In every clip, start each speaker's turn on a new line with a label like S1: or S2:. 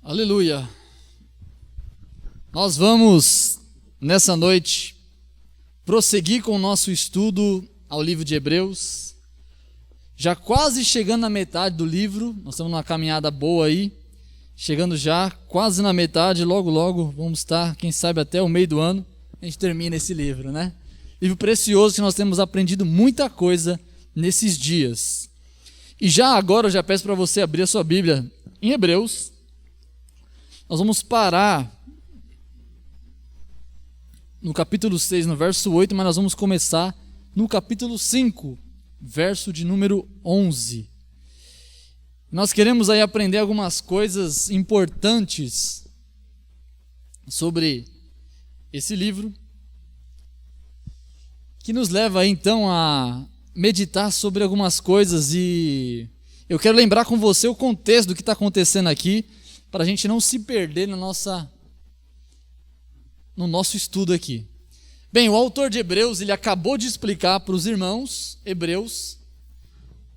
S1: Aleluia! Nós vamos, nessa noite, prosseguir com o nosso estudo ao livro de Hebreus. Já quase chegando na metade do livro, nós estamos numa caminhada boa aí, chegando já quase na metade, logo vamos estar, quem sabe até o meio do ano, a gente termina esse livro, né? Livro precioso que nós temos aprendido muita coisa nesses dias. E já agora eu já peço para você abrir a sua Bíblia em Hebreus. Nós vamos parar no capítulo 6, no verso 8, mas nós vamos começar no capítulo 5, verso de número 11. Nós queremos aí aprender algumas coisas importantes sobre esse livro, que nos leva aí então a meditar sobre algumas coisas, e eu quero lembrar com você o contexto do que está acontecendo aqui, para a gente não se perder no nosso estudo aqui. Bem, o autor de Hebreus, ele acabou de explicar para os irmãos hebreus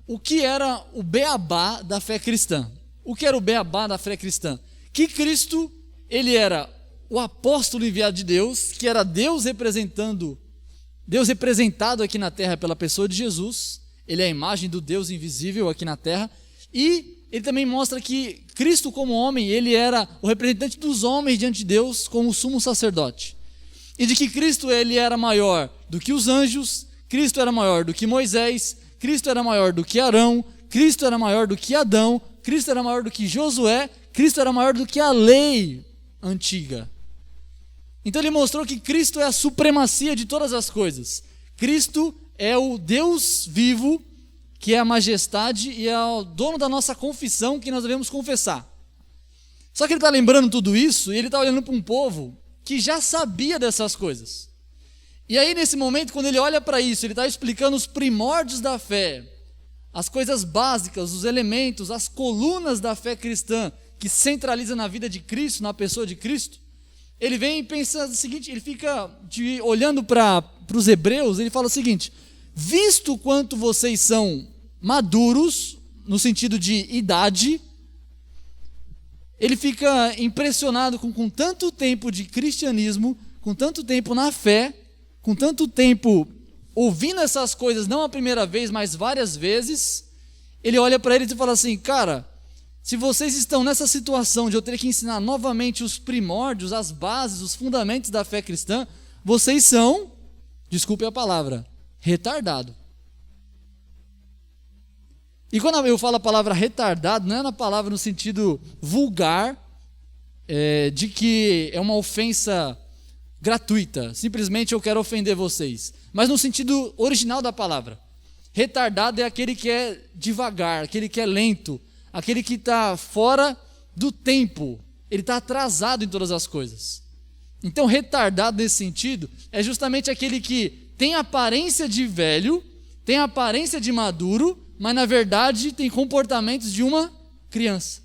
S1: o que era o beabá da fé cristã. O que era o beabá da fé cristã? Que Cristo, ele era o apóstolo enviado de Deus, que era Deus representado aqui na terra pela pessoa de Jesus. Ele é a imagem do Deus invisível aqui na terra, e ele também mostra que Cristo como homem, ele era o representante dos homens diante de Deus como sumo sacerdote. E de que Cristo ele era maior do que os anjos, Cristo era maior do que Moisés, Cristo era maior do que Arão, Cristo era maior do que Adão, Cristo era maior do que Josué, Cristo era maior do que a lei antiga. Então ele mostrou que Cristo é a supremacia de todas as coisas. Cristo é o Deus vivo, que é a majestade e é o dono da nossa confissão, que nós devemos confessar. Só que ele está lembrando tudo isso, e ele está olhando para um povo que já sabia dessas coisas. E aí nesse momento, quando ele olha para isso, ele está explicando os primórdios da fé, as coisas básicas, os elementos, as colunas da fé cristã, que centraliza na vida de Cristo, na pessoa de Cristo. Ele vem e pensa o seguinte, ele fica olhando para os hebreus, ele fala o seguinte: visto quanto vocês são maduros, no sentido de idade, ele fica impressionado com tanto tempo de cristianismo, com tanto tempo na fé, com tanto tempo ouvindo essas coisas, não a primeira vez, mas várias vezes. Ele olha para eles e fala assim: cara, se vocês estão nessa situação de eu ter que ensinar novamente os primórdios, as bases, os fundamentos da fé cristã, vocês são, desculpe a palavra, retardado. E quando eu falo a palavra retardado, não é uma palavra no sentido vulgar, de que é uma ofensa gratuita, simplesmente eu quero ofender vocês, mas no sentido original da palavra. Retardado é aquele que é devagar, aquele que é lento, aquele que está fora do tempo, ele está atrasado em todas as coisas. Então retardado nesse sentido é justamente aquele que tem aparência de velho, tem aparência de maduro, mas na verdade tem comportamentos de uma criança.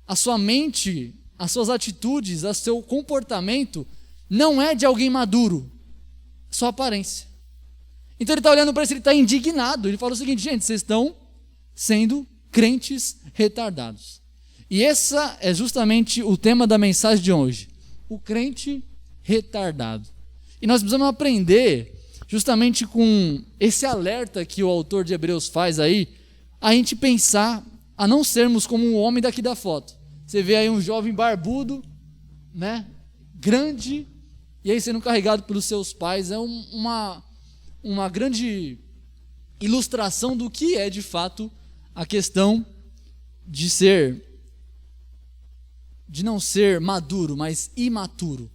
S1: A sua mente, as suas atitudes, o seu comportamento não é de alguém maduro, é só aparência. Então ele está olhando para isso, ele está indignado, ele fala o seguinte: gente, vocês estão sendo crentes retardados. E esse é justamente o tema da mensagem de hoje, o crente retardado. E nós precisamos aprender, justamente com esse alerta que o autor de Hebreus faz aí, a gente pensar a não sermos como um homem daqui da foto. Você vê aí um jovem barbudo, né, grande, e aí sendo carregado pelos seus pais. É uma grande ilustração do que é de fato a questão de não ser maduro, mas imaturo.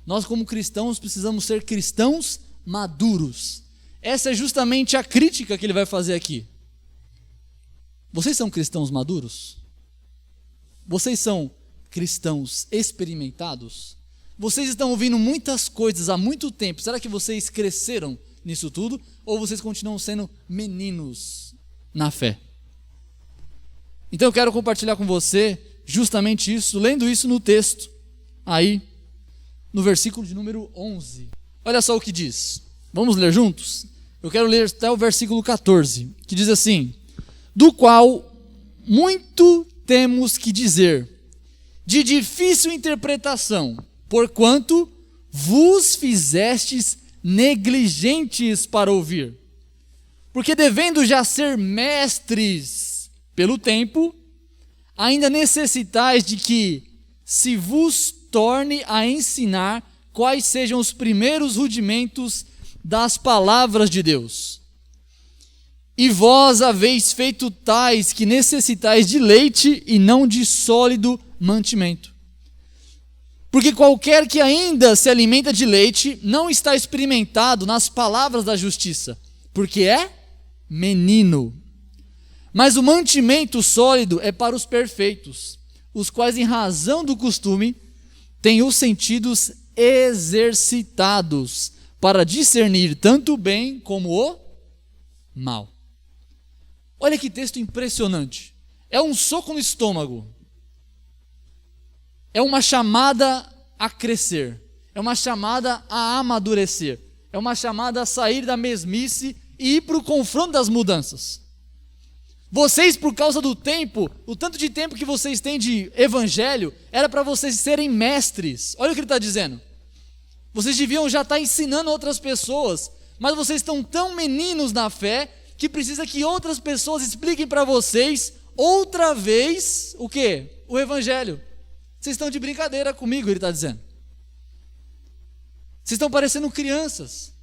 S1: Nós como cristãos precisamos ser cristãos maduros. Essa é justamente a crítica que ele vai fazer aqui. Vocês são cristãos maduros? Vocês são cristãos experimentados? Vocês estão ouvindo muitas coisas há muito tempo. Será que vocês cresceram nisso tudo? Ou vocês continuam sendo meninos na fé? Então eu quero compartilhar com você justamente isso, lendo isso no texto, aí no versículo de número 11. Olha só o que diz. Vamos ler juntos? Eu quero ler até o versículo 14, que diz assim: do qual muito temos que dizer, de difícil interpretação, porquanto vos fizestes negligentes para ouvir. Porque devendo já ser mestres pelo tempo, ainda necessitais de que se vos torne a ensinar quais sejam os primeiros rudimentos das palavras de Deus. E vós haveis feito tais que necessitais de leite e não de sólido mantimento. Porque qualquer que ainda se alimenta de leite não está experimentado nas palavras da justiça, porque é menino. Mas o mantimento sólido é para os perfeitos, os quais, em razão do costume, têm os sentidos exercitados para discernir tanto o bem como o mal. Olha que texto impressionante. É um soco no estômago. É uma chamada a crescer. É uma chamada a amadurecer. É uma chamada a sair da mesmice e ir para o confronto das mudanças. Vocês, por causa do tempo, o tanto de tempo que vocês têm de evangelho, era para vocês serem mestres. Olha o que ele está dizendo. Vocês deviam já estar ensinando outras pessoas, mas vocês estão tão meninos na fé que precisa que outras pessoas expliquem para vocês outra vez o quê? O evangelho. Vocês estão de brincadeira comigo, ele está dizendo. Vocês estão parecendo crianças.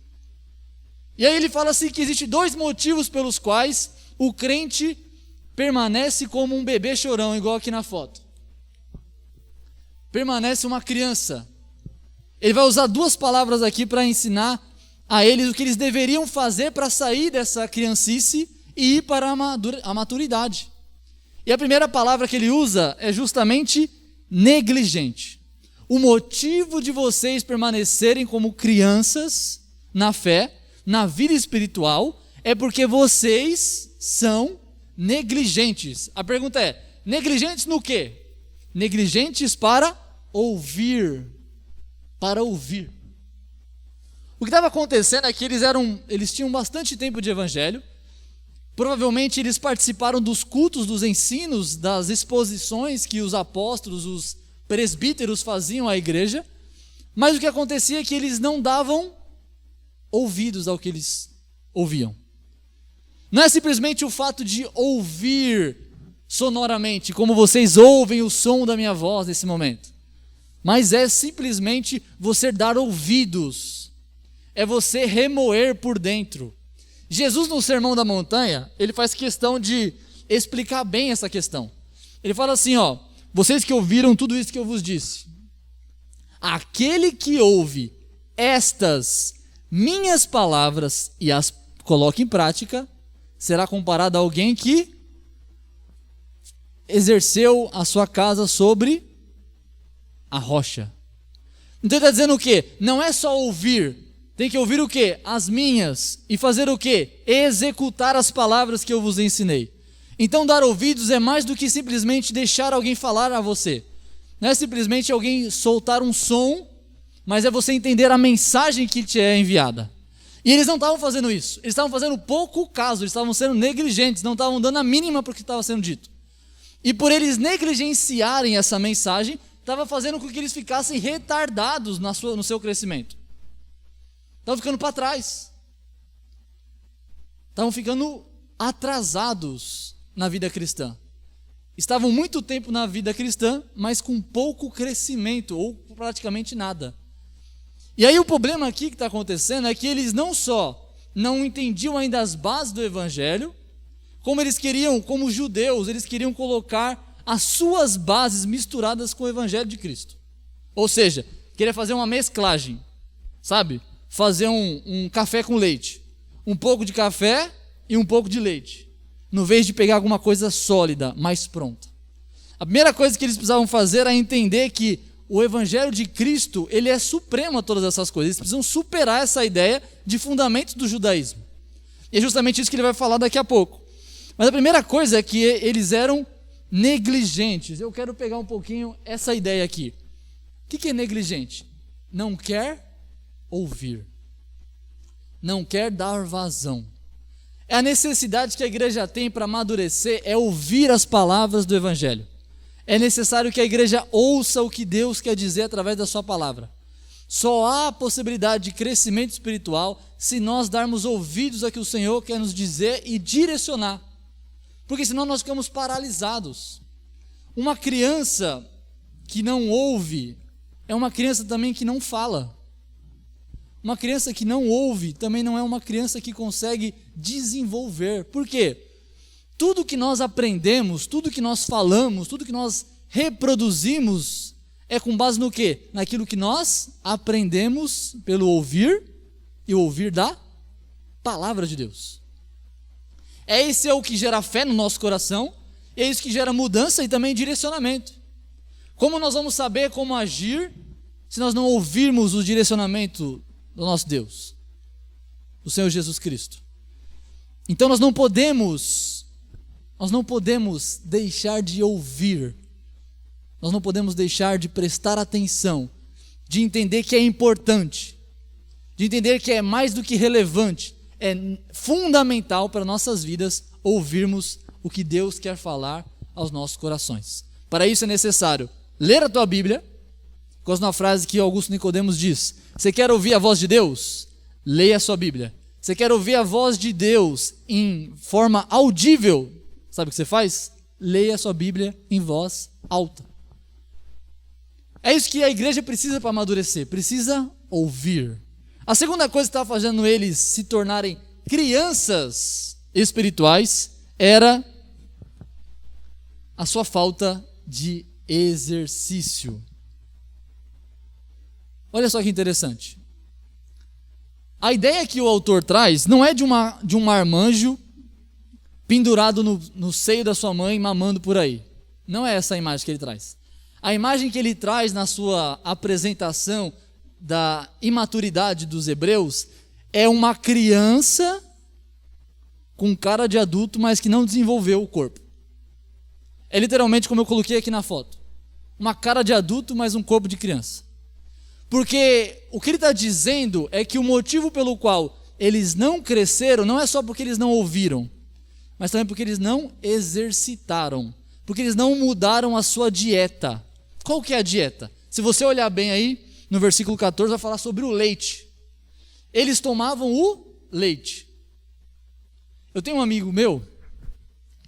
S1: E aí ele fala assim que existem dois motivos pelos quais o crente permanece como um bebê chorão, igual aqui na foto. Permanece uma criança. Ele vai usar duas palavras aqui para ensinar a eles o que eles deveriam fazer para sair dessa criancice e ir para a maturidade. E a primeira palavra que ele usa é justamente negligente. O motivo de vocês permanecerem como crianças na fé, na vida espiritual, é porque vocês são negligentes. A pergunta é, negligentes no quê? Negligentes para ouvir. Para ouvir. O que estava acontecendo é que eles tinham bastante tempo de evangelho. Provavelmente eles participaram dos cultos, dos ensinos, das exposições que os apóstolos, os presbíteros faziam à igreja. Mas o que acontecia é que eles não davam ouvidos ao que eles ouviam. Não é simplesmente o fato de ouvir sonoramente, como vocês ouvem o som da minha voz nesse momento. Mas é simplesmente você dar ouvidos. É você remoer por dentro. Jesus, no Sermão da Montanha, ele faz questão de explicar bem essa questão. Ele fala assim, ó, vocês que ouviram tudo isso que eu vos disse, aquele que ouve estas minhas palavras e as coloca em prática, será comparado a alguém que exerceu a sua casa sobre a rocha. Então ele está dizendo o quê? Não é só ouvir, tem que ouvir o quê? As minhas. E fazer o quê? Executar as palavras que eu vos ensinei. Então dar ouvidos é mais do que simplesmente deixar alguém falar a você. Não é simplesmente alguém soltar um som, mas é você entender a mensagem que te é enviada. E eles não estavam fazendo isso. Eles estavam fazendo pouco caso, eles estavam sendo negligentes, não estavam dando a mínima para o que estava sendo dito. E por eles negligenciarem essa mensagem, estava fazendo com que eles ficassem retardados no seu crescimento. Estavam ficando para trás. Estavam ficando atrasados na vida cristã. Estavam muito tempo na vida cristã, mas com pouco crescimento, ou praticamente nada. E aí o problema aqui que está acontecendo é que eles não só não entendiam ainda as bases do evangelho, como eles queriam, como judeus, eles queriam colocar as suas bases misturadas com o evangelho de Cristo. Ou seja, queria fazer uma mesclagem, sabe? Fazer um café com leite. Um pouco de café e um pouco de leite. No vez de pegar alguma coisa sólida, mais pronta. A primeira coisa que eles precisavam fazer era entender que o evangelho de Cristo, ele é supremo a todas essas coisas. Eles precisam superar essa ideia de fundamentos do judaísmo. E é justamente isso que ele vai falar daqui a pouco. Mas a primeira coisa é que eles eram negligentes. Eu quero pegar um pouquinho essa ideia aqui. O que é negligente? Não quer ouvir. Não quer dar vazão. É a necessidade que a igreja tem para amadurecer, é ouvir as palavras do evangelho. É necessário que a igreja ouça o que Deus quer dizer através da sua palavra. Só há possibilidade de crescimento espiritual se nós darmos ouvidos a que o Senhor quer nos dizer e direcionar. Porque senão nós ficamos paralisados. Uma criança que não ouve é uma criança também que não fala. Uma criança que não ouve também não é uma criança que consegue desenvolver. Por quê? Tudo que nós aprendemos, tudo que nós falamos, tudo que nós reproduzimos é com base no quê? Naquilo que nós aprendemos pelo ouvir e o ouvir da palavra de Deus. Esse é o que gera fé no nosso coração, é isso que gera mudança e também direcionamento. Como nós vamos saber como agir se nós não ouvirmos o direcionamento do nosso Deus, do Senhor Jesus Cristo? Então nós não podemos deixar de ouvir, nós não podemos deixar de prestar atenção, de entender que é importante, de entender que é mais do que relevante, é fundamental para nossas vidas ouvirmos o que Deus quer falar aos nossos corações. Para isso é necessário ler a tua Bíblia. Gosto de uma frase que Augusto Nicodemos diz: você quer ouvir a voz de Deus? Leia a sua Bíblia. Você quer ouvir a voz de Deus em forma audível? Sabe o que você faz? Leia a sua Bíblia em voz alta. É isso que a igreja precisa para amadurecer, precisa ouvir. A segunda coisa que estava fazendo eles se tornarem crianças espirituais era a sua falta de exercício. Olha só que interessante. A ideia que o autor traz não é de um marmanjo pendurado no seio da sua mãe, mamando por aí. Não é essa a imagem que ele traz. A imagem que ele traz na sua apresentação da imaturidade dos hebreus é uma criança com cara de adulto, mas que não desenvolveu o corpo. É literalmente como eu coloquei aqui na foto. Uma cara de adulto, mas um corpo de criança. Porque o que ele está dizendo é que o motivo pelo qual eles não cresceram não é só porque eles não ouviram, mas também porque eles não exercitaram, porque eles não mudaram a sua dieta. Qual que é a dieta? Se você olhar bem aí, no versículo 14 vai falar sobre o leite. Eles tomavam o leite. Eu tenho um amigo meu,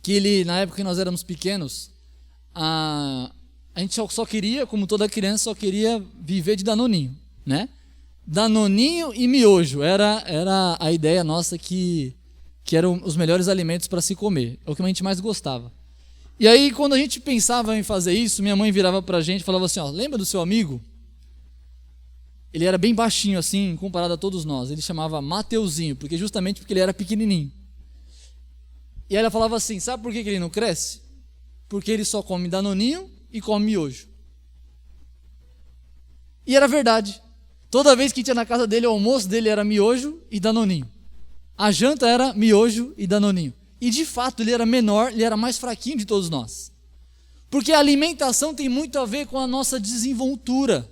S1: que ele, na época que nós éramos pequenos, a gente só queria, como toda criança, só queria viver de danoninho, né? Danoninho e miojo, era a ideia nossa que eram os melhores alimentos para se comer, é o que a gente mais gostava. E aí, quando a gente pensava em fazer isso, minha mãe virava para a gente e falava assim, ó, lembra do seu amigo? Ele era bem baixinho assim, comparado a todos nós, ele chamava Mateuzinho, justamente porque ele era pequenininho. E aí ela falava assim, sabe por que ele não cresce? Porque ele só come danoninho e come miojo. E era verdade. Toda vez que tinha na casa dele, o almoço dele era miojo e danoninho. A janta era miojo e danoninho. E de fato ele era menor, ele era mais fraquinho de todos nós. Porque a alimentação tem muito a ver com a nossa desenvoltura.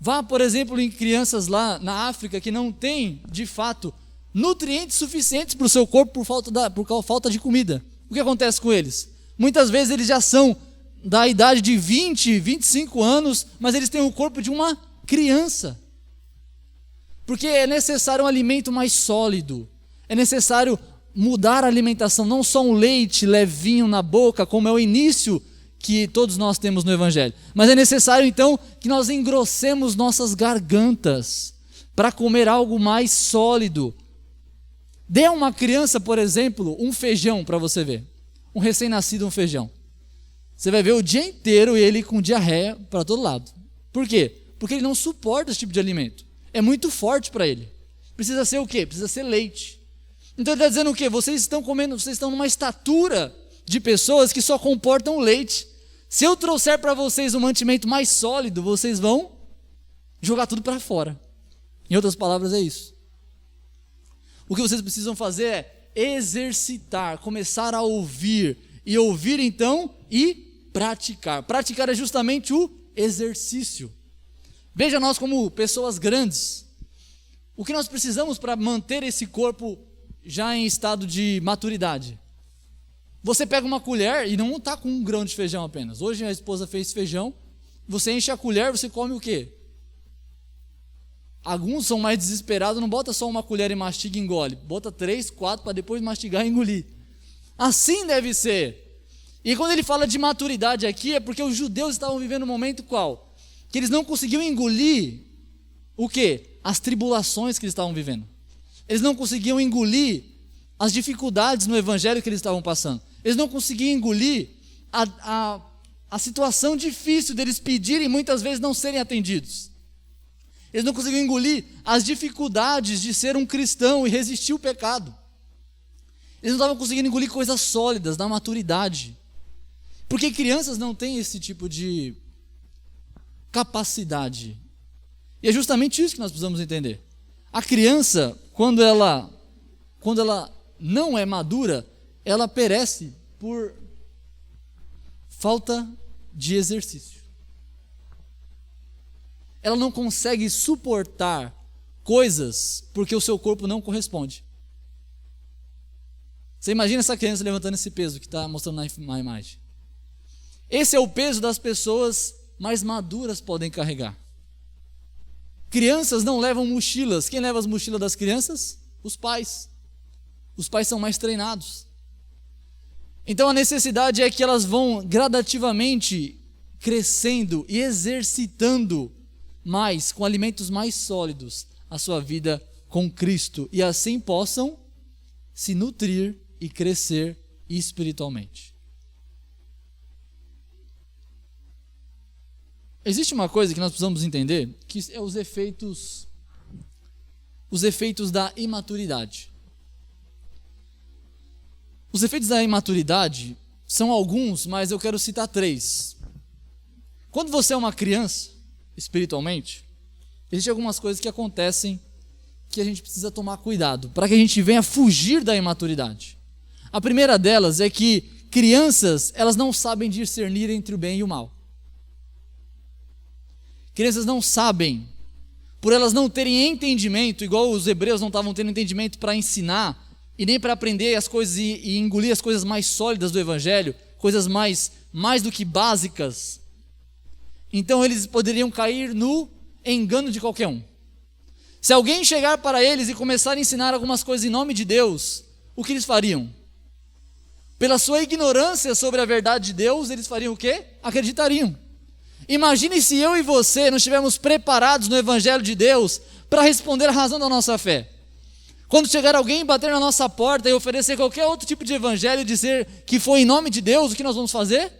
S1: Vá, por exemplo, em crianças lá na África que não têm, de fato, nutrientes suficientes para o seu corpo por falta de comida. O que acontece com eles? Muitas vezes eles já são da idade de 20, 25 anos, mas eles têm o corpo de uma criança. Porque é necessário um alimento mais sólido. É necessário mudar a alimentação, não só um leite levinho na boca, como é o início que todos nós temos no Evangelho. Mas é necessário então que nós engrossemos nossas gargantas para comer algo mais sólido. Dê a uma criança, por exemplo, um feijão para você ver. Um recém-nascido, um feijão. Você vai ver o dia inteiro ele com diarreia para todo lado. Por quê? Porque ele não suporta esse tipo de alimento. É muito forte para ele. Precisa ser o quê? Precisa ser leite. Então ele está dizendo o quê? Vocês estão numa estatura de pessoas que só comportam leite. Se eu trouxer para vocês um mantimento mais sólido, vocês vão jogar tudo para fora. Em outras palavras, é isso. O que vocês precisam fazer é exercitar, começar a ouvir. E ouvir então e praticar. Praticar é justamente o exercício. Veja nós como pessoas grandes. O que nós precisamos para manter esse corpo já em estado de maturidade? Você pega uma colher e não está com um grão de feijão apenas. Hoje a esposa fez feijão, você enche a colher, você come o quê? Alguns são mais desesperados, não bota só uma colher e mastiga e engole. Bota 3, 4 para depois mastigar e engolir. Assim deve ser. E quando ele fala de maturidade aqui, é porque os judeus estavam vivendo um momento qual? Que eles não conseguiam engolir o quê? As tribulações que eles estavam vivendo. Eles não conseguiam engolir as dificuldades no evangelho que eles estavam passando. Eles não conseguiam engolir a situação difícil deles pedirem e muitas vezes não serem atendidos. Eles não conseguiam engolir as dificuldades de ser um cristão e resistir ao pecado. Eles não estavam conseguindo engolir coisas sólidas da maturidade. Porque crianças não têm esse tipo de capacidade. E é justamente isso que nós precisamos entender. A criança, quando ela não é madura, ela perece por falta de exercício. Ela não consegue suportar coisas porque o seu corpo não corresponde. Você imagina essa criança levantando esse peso que está mostrando na imagem. Esse é o peso das pessoas mais maduras podem carregar. Crianças não levam mochilas. Quem leva as mochilas das crianças? Os pais. Os pais são mais treinados. Então a necessidade é que elas vão gradativamente crescendo e exercitando mais, com alimentos mais sólidos, a sua vida com Cristo. E assim possam se nutrir e crescer espiritualmente. Existe uma coisa que nós precisamos entender, que é os efeitos da imaturidade. Os efeitos da imaturidade são alguns, mas eu quero citar 3. Quando você é uma criança, espiritualmente, existem algumas coisas que acontecem que a gente precisa tomar cuidado, para que a gente venha fugir da imaturidade. A primeira delas é que crianças, elas não sabem discernir entre o bem e o mal. Crianças não sabem, por elas não terem entendimento, igual os hebreus não estavam tendo entendimento para ensinar, e nem para aprender as coisas e engolir as coisas mais sólidas do evangelho, coisas mais do que básicas. Então eles poderiam cair no engano de qualquer um. Se alguém chegar para eles e começar a ensinar algumas coisas em nome de Deus, o que eles fariam? Pela sua ignorância sobre a verdade de Deus, eles fariam o quê? Acreditariam. Imagine se eu e você não estivermos preparados no evangelho de Deus para responder a razão da nossa fé. Quando chegar alguém e bater na nossa porta e oferecer qualquer outro tipo de evangelho e dizer que foi em nome de Deus, o que nós vamos fazer?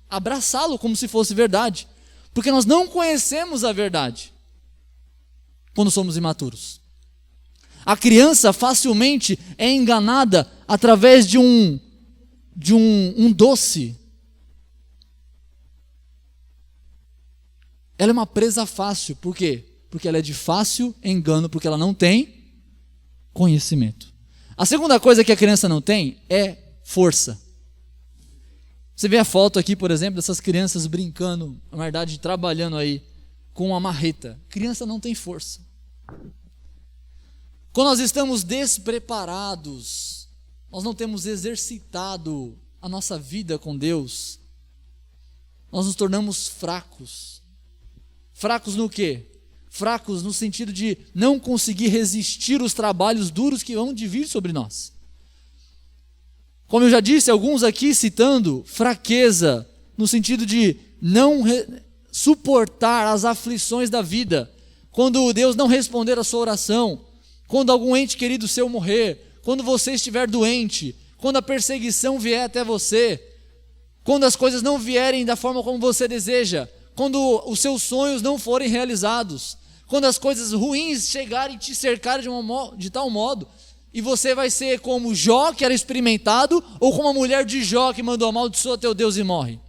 S1: Abraçá-lo como se fosse verdade. Porque nós não conhecemos a verdade quando somos imaturos. A criança facilmente é enganada através de um doce. Ela é uma presa fácil. Por quê? Porque ela é de fácil engano, porque ela não tem conhecimento. A segunda coisa que a criança não tem é força. Você vê a foto aqui, por exemplo, dessas crianças brincando, na verdade, trabalhando aí com uma marreta. Criança não tem força. Quando nós estamos despreparados, nós não temos exercitado a nossa vida com Deus, nós nos tornamos fracos. Fracos no quê? Fracos no sentido de não conseguir resistir os trabalhos duros que vão de vir sobre nós. Como eu já disse, alguns aqui citando fraqueza, no sentido de não suportar as aflições da vida. Quando Deus não responder a sua oração, quando algum ente querido seu morrer, quando você estiver doente, quando a perseguição vier até você, quando as coisas não vierem da forma como você deseja, quando os seus sonhos não forem realizados, quando as coisas ruins chegarem e te cercarem de tal modo, e você vai ser como Jó, que era experimentado, ou como a mulher de Jó, que mandou amaldiçoa teu Deus e morre.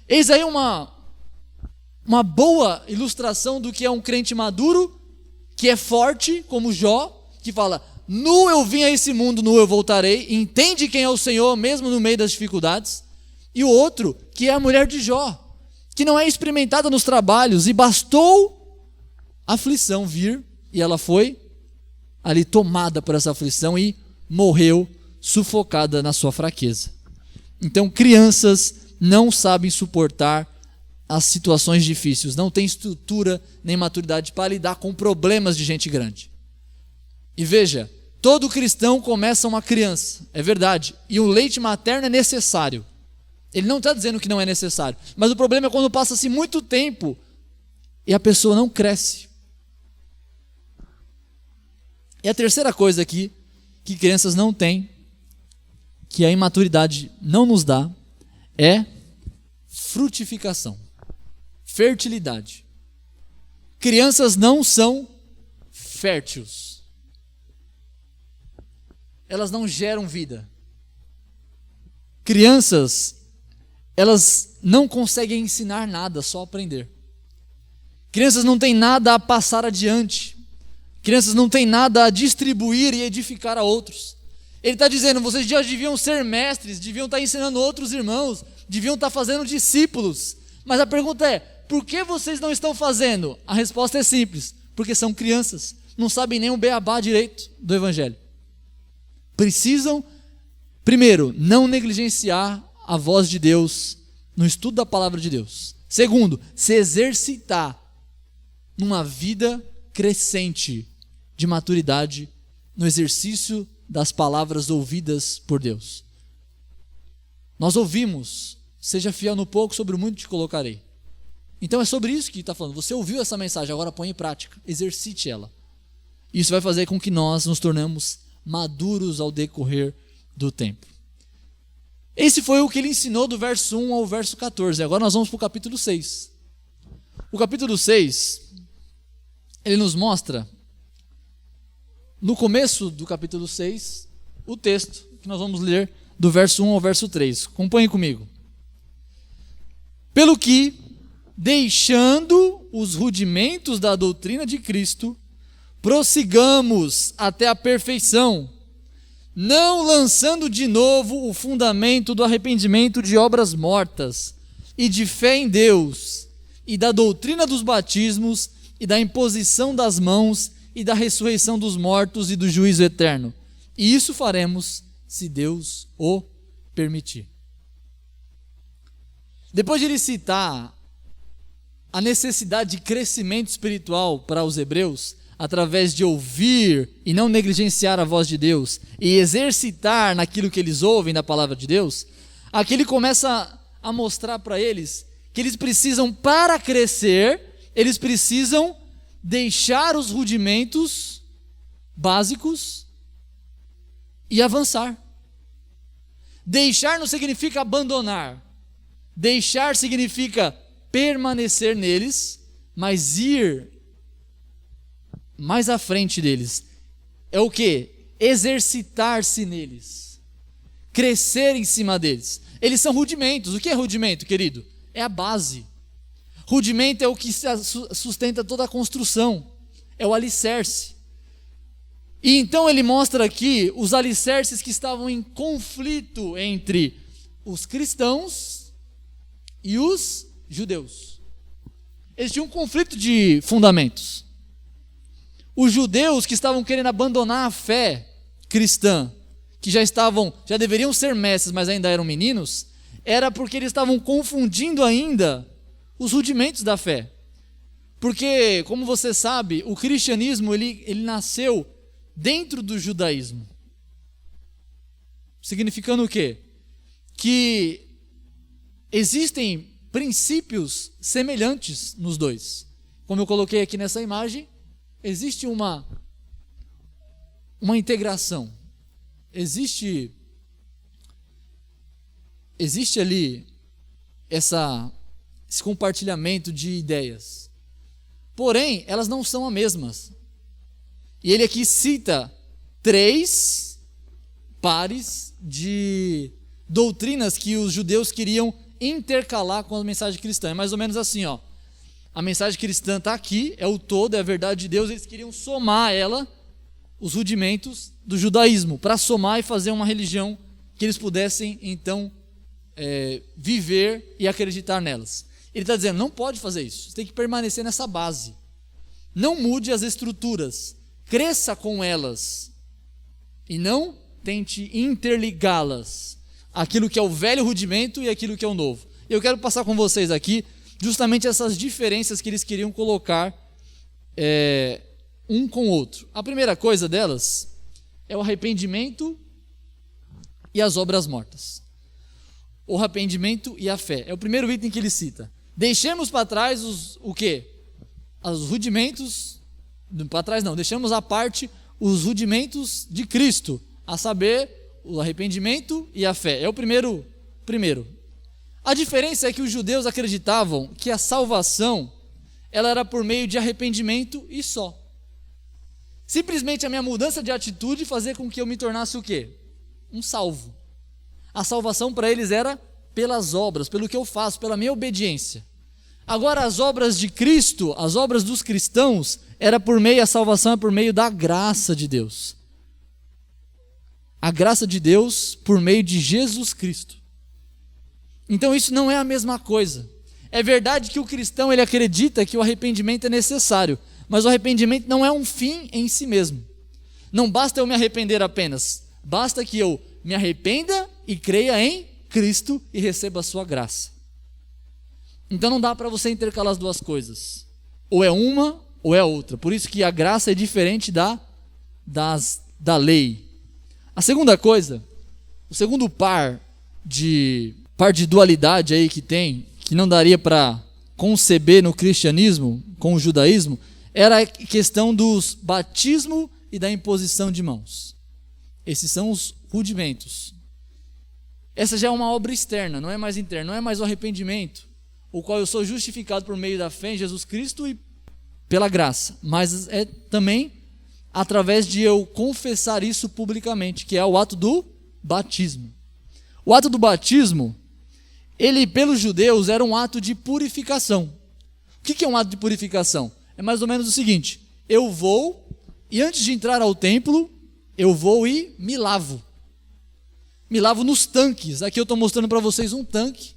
S1: Eis aí uma boa ilustração do que é um crente maduro, que é forte, como Jó, que fala, nu eu vim a esse mundo, nu eu voltarei, entende quem é o Senhor, mesmo no meio das dificuldades. E o outro, que é a mulher de Jó, que não é experimentada nos trabalhos, e bastou a aflição vir, e ela foi ali tomada por essa aflição e morreu sufocada na sua fraqueza. Então, crianças não sabem suportar as situações difíceis, não têm estrutura nem maturidade para lidar com problemas de gente grande. E veja, todo cristão começa uma criança, é verdade, e o leite materno é necessário. Ele não está dizendo que não é necessário, mas o problema é quando passa-se muito tempo e a pessoa não cresce. E a terceira coisa aqui, que crianças não têm, que a imaturidade não nos dá, é frutificação, fertilidade. Crianças não são férteis. Elas não geram vida. Crianças, elas não conseguem ensinar nada, só aprender. Crianças não têm nada a passar adiante. Crianças não têm nada a distribuir e edificar a outros. Ele está dizendo, vocês já deviam ser mestres, deviam estar ensinando outros irmãos, deviam estar fazendo discípulos. Mas a pergunta é, por que vocês não estão fazendo? A resposta é simples, porque são crianças, não sabem nem o beabá direito do evangelho. Precisam, primeiro, não negligenciar a voz de Deus no estudo da palavra de Deus. Segundo, se exercitar numa vida crescente de maturidade no exercício das palavras ouvidas por Deus. Nós ouvimos, seja fiel no pouco, sobre o muito te colocarei. Então é sobre isso que está falando. Você ouviu essa mensagem, agora põe em prática, exercite ela. Isso vai fazer com que nós nos tornemos maduros ao decorrer do tempo. Esse foi o que ele ensinou do verso 1 ao verso 14. Agora nós vamos para o capítulo 6. O capítulo 6, ele nos mostra, no começo do capítulo 6, o texto que nós vamos ler do verso 1 ao verso 3. Acompanhe comigo. Pelo que, deixando os rudimentos da doutrina de Cristo, prossigamos até a perfeição, não lançando de novo o fundamento do arrependimento de obras mortas e de fé em Deus, e da doutrina dos batismos, e da imposição das mãos, e da ressurreição dos mortos e do juízo eterno. E isso faremos se Deus o permitir. Depois de ele citar a necessidade de crescimento espiritual para os hebreus, através de ouvir e não negligenciar a voz de Deus, e exercitar naquilo que eles ouvem da palavra de Deus, aqui ele começa a mostrar para eles que eles precisam, para crescer, eles precisam deixar os rudimentos básicos e avançar. Deixar não significa abandonar. Deixar significa permanecer neles, mas ir mais à frente deles. É o quê? Exercitar-se neles. Crescer em cima deles. Eles são rudimentos. O que é rudimento, querido? É a base. Rudimento é o que sustenta toda a construção. É o alicerce. E então ele mostra aqui os alicerces que estavam em conflito entre os cristãos e os judeus. Eles tinham um conflito de fundamentos. Os judeus que estavam querendo abandonar a fé cristã, que já deveriam ser mestres, mas ainda eram meninos, era porque eles estavam confundindo ainda os rudimentos da fé. Porque, como você sabe, o cristianismo ele nasceu dentro do judaísmo. Significando o quê? Que existem princípios semelhantes nos dois. Como eu coloquei aqui nessa imagem, existe uma integração. Existe ali esse compartilhamento de ideias. Porém, elas não são as mesmas. E ele aqui cita 3 pares de doutrinas que os judeus queriam intercalar com a mensagem cristã. É mais ou menos assim, ó. A mensagem cristã está aqui, é o todo, é a verdade de Deus. Eles queriam somar a ela os rudimentos do judaísmo, para somar e fazer uma religião que eles pudessem, então, viver e acreditar nelas. Ele está dizendo, não pode fazer isso, você tem que permanecer nessa base. Não mude as estruturas, cresça com elas, e não tente interligá-las, aquilo que é o velho rudimento e aquilo que é o novo. Eu quero passar com vocês aqui justamente essas diferenças que eles queriam colocar um com o outro. A primeira coisa delas é o arrependimento e as obras mortas. O arrependimento e a fé. É o primeiro item que ele cita. Deixemos para trás o quê? Os rudimentos, para trás não, deixamos à parte os rudimentos de Cristo, a saber, o arrependimento e a fé. É o primeiro. A diferença é que os judeus acreditavam que a salvação, ela era por meio de arrependimento e só. Simplesmente a minha mudança de atitude fazia com que eu me tornasse o quê? Um salvo. A salvação para eles era pelas obras, pelo que eu faço, pela minha obediência. Agora as obras de Cristo, as obras dos cristãos, a salvação é por meio da graça de Deus. A graça de Deus por meio de Jesus Cristo. Então isso não é a mesma coisa. É verdade que o cristão ele acredita que o arrependimento é necessário, mas o arrependimento não é um fim em si mesmo. Não basta eu me arrepender apenas, basta que eu me arrependa e creia em Cristo e receba a sua graça. Então não dá para você intercalar as duas coisas. Ou é uma ou é outra. Por isso que a graça é diferente da lei. A segunda coisa, o segundo par de dualidade aí que não daria para conceber no cristianismo com o judaísmo, era a questão dos batismo e da imposição de mãos. Esses são os rudimentos. Essa já é uma obra externa, não é mais interna, não é mais o arrependimento, o qual eu sou justificado por meio da fé em Jesus Cristo e pela graça, mas é também através de eu confessar isso publicamente, que é o ato do batismo. O ato do batismo, ele pelos judeus era um ato de purificação. O que é um ato de purificação? É mais ou menos o seguinte: eu vou e antes de entrar ao templo, eu vou e me lavo. Me lavo nos tanques. Aqui eu estou mostrando para vocês um tanque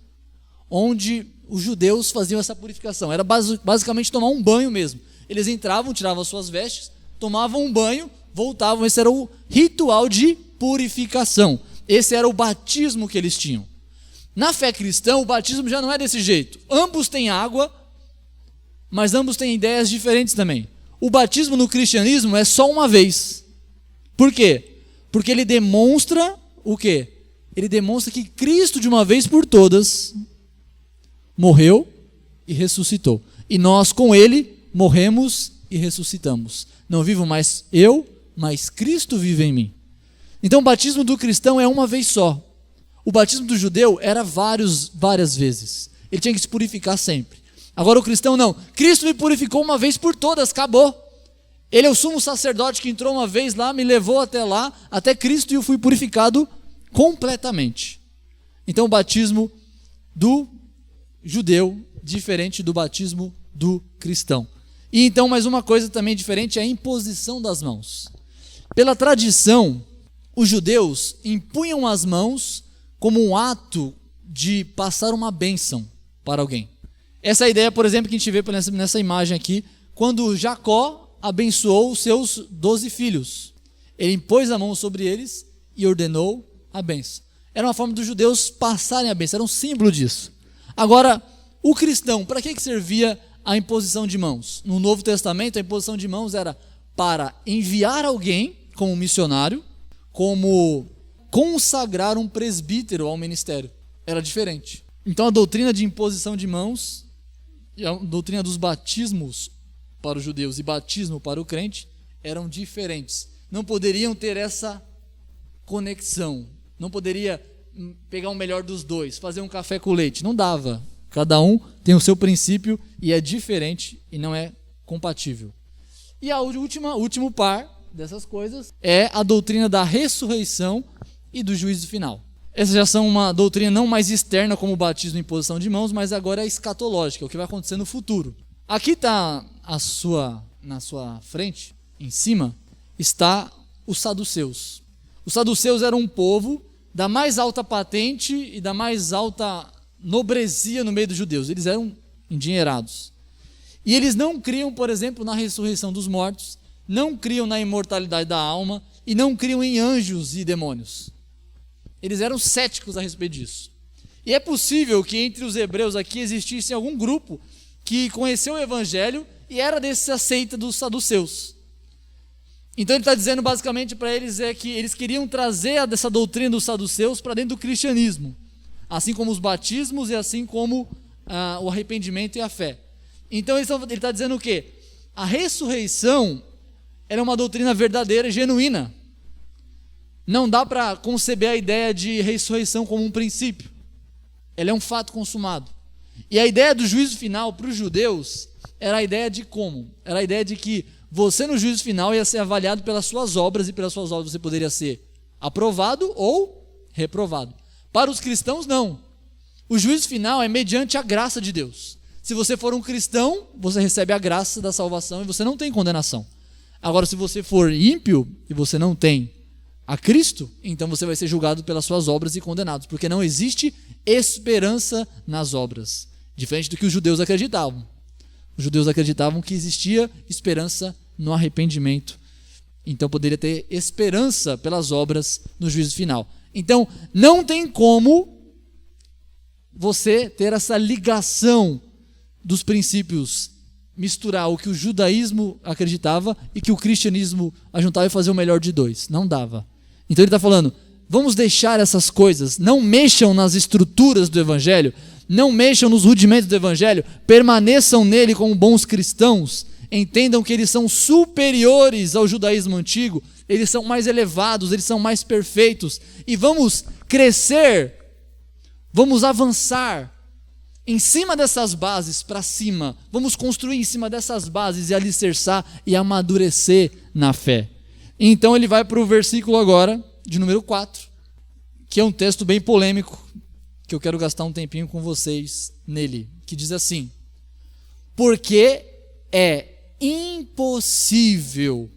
S1: onde os judeus faziam essa purificação. Era basicamente tomar um banho mesmo. Eles entravam, tiravam as suas vestes, tomavam um banho, voltavam. Esse era o ritual de purificação. Esse era o batismo que eles tinham. Na fé cristã, o batismo já não é desse jeito. Ambos têm água, mas ambos têm ideias diferentes também. O batismo no cristianismo é só uma vez. Por quê? Porque ele demonstra o quê? Ele demonstra que Cristo, de uma vez por todas, morreu e ressuscitou. E nós, com ele, morremos e ressuscitamos. Não vivo mais eu, mas Cristo vive em mim. Então o batismo do cristão é uma vez só. O batismo do judeu era várias vezes. Ele tinha que se purificar sempre. Agora o cristão não. Cristo me purificou uma vez por todas, acabou. Ele é o sumo sacerdote que entrou uma vez lá, me levou até lá, até Cristo, e eu fui purificado completamente. Então o batismo do judeu, diferente do batismo do cristão. E então mais uma coisa também diferente é a imposição das mãos. Pela tradição, os judeus impunham as mãos como um ato de passar uma bênção para alguém. Essa é a ideia, por exemplo, que a gente vê nessa imagem aqui, quando Jacó abençoou os seus 12 filhos. Ele impôs a mão sobre eles e ordenou a bênção. Era uma forma dos judeus passarem a bênção, era um símbolo disso. Agora, o cristão, para que servia a imposição de mãos? No Novo Testamento, a imposição de mãos era para enviar alguém como missionário, como consagrar um presbítero ao ministério. Era diferente. Então a doutrina de imposição de mãos e a doutrina dos batismos para os judeus e batismo para o crente eram diferentes. Não poderiam ter essa conexão. Não poderia pegar o melhor dos dois, fazer um café com leite. Não dava. Cada um tem o seu princípio e é diferente e não é compatível. E a último par dessas coisas é a doutrina da ressurreição e do juízo final. Essas já são uma doutrina não mais externa como o batismo e imposição de mãos, mas agora é escatológica, o que vai acontecer no futuro. Aqui está na sua frente, em cima, está os saduceus. Os saduceus eram um povo da mais alta patente e da mais alta nobresia no meio dos judeus. Eles eram endinheirados. E eles não criam, por exemplo, na ressurreição dos mortos, não criam na imortalidade da alma, e não criam em anjos e demônios. Eles eram céticos a respeito disso. E é possível que entre os hebreus aqui existisse algum grupo que conheceu o evangelho e era dessa seita dos saduceus. Então ele está dizendo basicamente para eles que eles queriam trazer dessa doutrina dos saduceus para dentro do cristianismo, assim como os batismos e assim como o arrependimento e a fé. Então ele está dizendo o quê? A ressurreição era uma doutrina verdadeira e genuína. Não dá para conceber a ideia de ressurreição como um princípio. Ela é um fato consumado. E a ideia do juízo final para os judeus era a ideia de como? Era a ideia de que você no juízo final ia ser avaliado pelas suas obras e pelas suas obras você poderia ser aprovado ou reprovado. Para os cristãos, não. O juízo final é mediante a graça de Deus. Se você for um cristão, você recebe a graça da salvação e você não tem condenação. Agora, se você for ímpio e você não tem a Cristo, então você vai ser julgado pelas suas obras e condenado, porque não existe esperança nas obras, diferente do que os judeus acreditavam. Os judeus acreditavam que existia esperança no arrependimento, então poderia ter esperança pelas obras no juízo final. Então, não tem como você ter essa ligação dos princípios, misturar o que o judaísmo acreditava e que o cristianismo ajuntava e fazer o melhor de dois. Não dava. Então ele está falando, vamos deixar essas coisas, não mexam nas estruturas do evangelho, não mexam nos rudimentos do evangelho, permaneçam nele como bons cristãos, entendam que eles são superiores ao judaísmo antigo, eles são mais elevados, eles são mais perfeitos, e vamos crescer, vamos avançar em cima dessas bases para cima, vamos construir em cima dessas bases e alicerçar e amadurecer na fé. Então ele vai para o versículo agora, de número 4, que é um texto bem polêmico, que eu quero gastar um tempinho com vocês nele, que diz assim: porque é impossível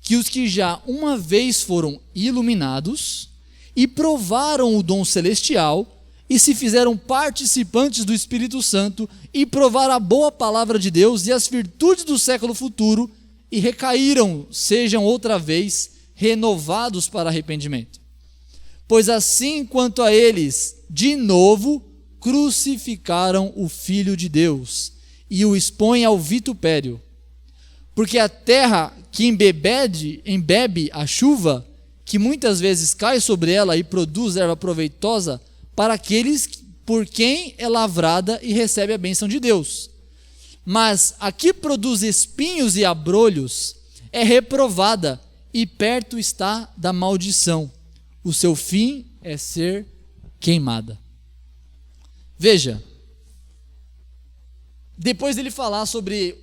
S1: que os que já uma vez foram iluminados e provaram o dom celestial e se fizeram participantes do Espírito Santo e provaram a boa palavra de Deus e as virtudes do século futuro e recaíram, sejam outra vez renovados para arrependimento. Pois assim quanto a eles, de novo, crucificaram o Filho de Deus e o expõem ao vitupério. Porque a terra que embebe a chuva, que muitas vezes cai sobre ela e produz erva proveitosa, para aqueles por quem é lavrada e recebe a bênção de Deus. Mas a que produz espinhos e abrolhos é reprovada e perto está da maldição. O seu fim é ser queimada. Veja, depois dele falar sobre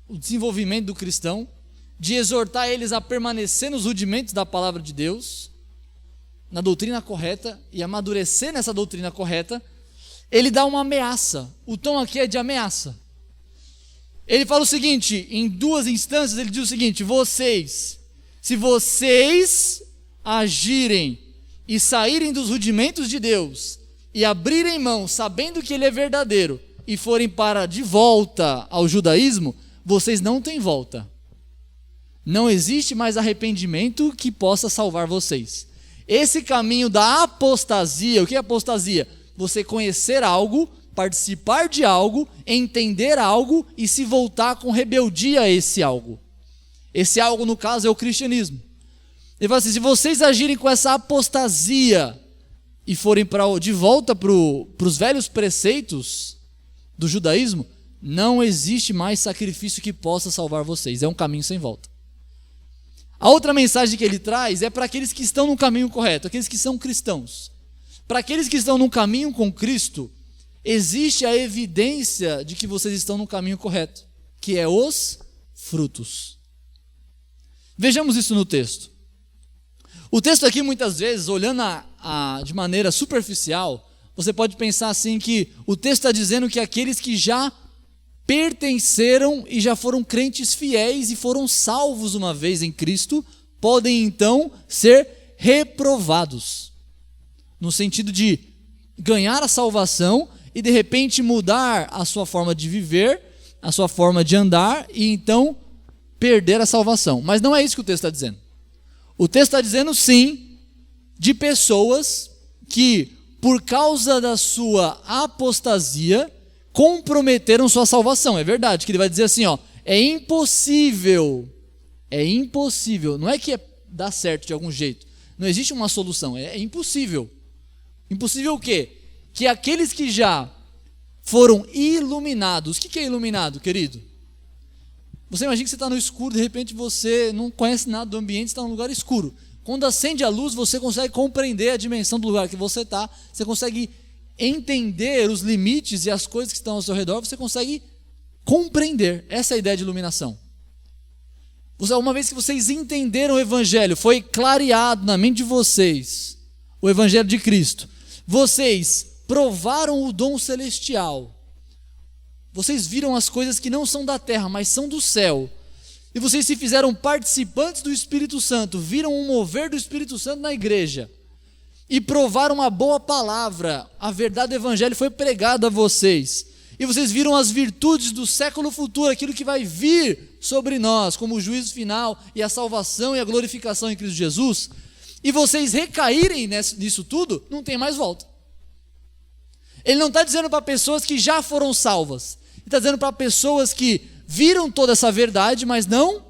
S1: o desenvolvimento do cristão, de exortar eles a permanecer nos rudimentos da palavra de Deus, na doutrina correta e amadurecer nessa doutrina correta, ele dá uma ameaça. O tom aqui é de ameaça. Ele fala o seguinte, em duas instâncias ele diz o seguinte: se vocês agirem e saírem dos rudimentos de Deus e abrirem mão sabendo que ele é verdadeiro e forem para de volta ao judaísmo, vocês não têm volta. Não existe mais arrependimento que possa salvar vocês. Esse caminho da apostasia, o que é apostasia? Você conhecer algo, participar de algo, entender algo e se voltar com rebeldia a esse algo. Esse algo, no caso, é o cristianismo. Ele fala assim: se vocês agirem com essa apostasia e forem de volta para os velhos preceitos do judaísmo, não existe mais sacrifício que possa salvar vocês. É um caminho sem volta. A outra mensagem que ele traz é para aqueles que estão no caminho correto, aqueles que são cristãos. Para aqueles que estão no caminho com Cristo, existe a evidência de que vocês estão no caminho correto, que é os frutos. Vejamos isso no texto. O texto aqui, muitas vezes, olhando de maneira superficial, você pode pensar assim que o texto está dizendo que aqueles que já pertenceram e já foram crentes fiéis e foram salvos uma vez em Cristo, podem então ser reprovados, no sentido de ganhar a salvação e de repente mudar a sua forma de viver, a sua forma de andar e então perder a salvação. Mas não é isso que o texto está dizendo. O texto está dizendo sim de pessoas que, por causa da sua apostasia, comprometeram sua salvação. É verdade, que ele vai dizer assim, ó, é impossível, não é que dá certo de algum jeito, não existe uma solução, é impossível. Impossível o quê? Que aqueles que já foram iluminados, o que é iluminado, querido? Você imagina que você está no escuro, de repente você não conhece nada do ambiente, está num lugar escuro. Quando acende a luz, você consegue compreender a dimensão do lugar que você está, você consegue entender os limites e as coisas que estão ao seu redor, você consegue compreender. Essa é a ideia de iluminação. Uma vez que vocês entenderam o Evangelho, foi clareado na mente de vocês o Evangelho de Cristo, vocês provaram o dom celestial, vocês viram as coisas que não são da terra, mas são do céu, e vocês se fizeram participantes do Espírito Santo, viram o mover do Espírito Santo na igreja, e provaram uma boa palavra, a verdade do Evangelho foi pregada a vocês, e vocês viram as virtudes do século futuro, aquilo que vai vir sobre nós, como o juízo final, e a salvação e a glorificação em Cristo Jesus, e vocês recaírem nisso tudo, não tem mais volta. Ele não está dizendo para pessoas que já foram salvas, ele está dizendo para pessoas que viram toda essa verdade, mas não,